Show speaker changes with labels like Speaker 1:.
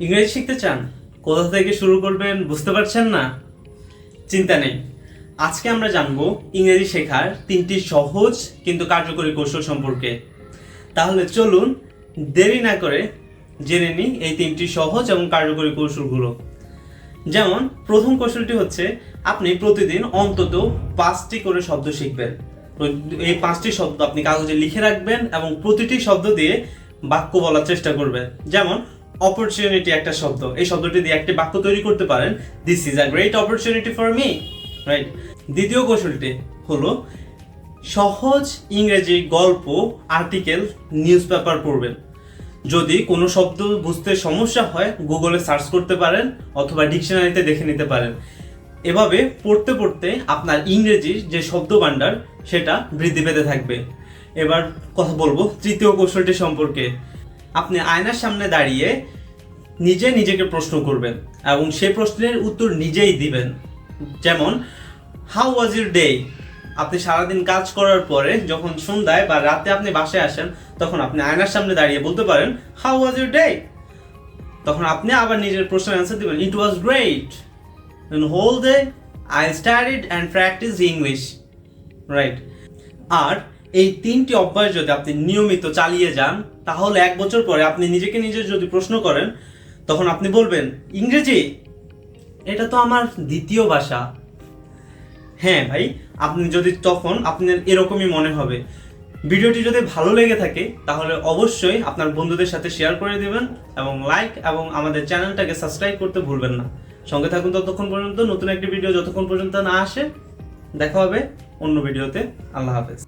Speaker 1: ইংরেজি শিখতে চান, কোথা থেকে শুরু করবেন বুঝতে পারছেন না? চিন্তা নেই, আজকে আমরা জানবো ইংরেজি শেখার 3টি সহজ কিন্তু কার্যকরী কৌশল সম্পর্কে। তাহলে চলুন দেরি না করে জেনে নিই এই 3টি সহজ এবং কার্যকরী কৌশলগুলো। যেমন প্রথম কৌশলটি হচ্ছে, আপনি প্রতিদিন অন্তত 5টি করে শব্দ শিখবেন। তো এই 5টি শব্দ আপনি কাগজে লিখে রাখবেন এবং প্রতিটি শব্দ দিয়ে বাক্য বলার চেষ্টা করবেন। যেমন অপরচুনিটি একটা শব্দ, এই শব্দটি দিয়ে একটি বাক্য তৈরি করতে পারেন, this is a great opportunity for me, right? দ্বিতীয় কৌশলটি হলো সহজ ইংরেজি গল্প, আর্টিকেল, নিউজ পেপার পড়বেন। যদি কোনো শব্দ বুঝতে সমস্যা হয় গুগলে সার্চ করতে পারেন অথবা ডিকশনারিতে দেখে নিতে পারেন। এভাবে পড়তে পড়তে আপনার ইংরেজির যে শব্দ ভান্ডার সেটা বৃদ্ধি পেতে থাকবে। এবার কথা বলবো তৃতীয় কৌশলটি সম্পর্কে। আপনি আয়নার সামনে দাঁড়িয়ে নিজেকে প্রশ্ন করবেন এবং সেই প্রশ্নের উত্তর নিজেই দিবেন। যেমন, হাউ ওয়াজ ইউর ডে? আপনি সারাদিন কাজ করার পরে যখন সন্ধ্যায় বা রাতে আপনি বাসায় আসেন, তখন আপনি আয়নার সামনে দাঁড়িয়ে বলতে পারেন, হাউ ওয়াজ ইউর ডে? তখন আপনি আবার নিজের প্রশ্নের অ্যান্সার দিবেন, it was great. In whole day I studied and practiced English, right? আর এই 3টি অভ্যাস যদি আপনি নিয়মিত চালিয়ে যান, তাহলে 1 বছর পরে আপনি নিজে যদি প্রশ্ন করেন, তখন আপনি বলবেন, ইংরেজি এটা তো আমার দ্বিতীয় ভাষা। হ্যাঁ ভাই, আপনি যদি তখন আপনার এরকমই মনে হবে। ভিডিওটি যদি ভালো লেগে থাকে তাহলে অবশ্যই আপনার বন্ধুদের সাথে শেয়ার করে দিবেন এবং লাইক এবং আমাদের চ্যানেলটাকে সাবস্ক্রাইব করতে ভুলবেন না। সঙ্গে থাকুন ততক্ষণ পর্যন্ত, নতুন একটি ভিডিও যতক্ষণ পর্যন্ত না আসে। দেখা হবে অন্য ভিডিওতে। আল্লাহ হাফেজ।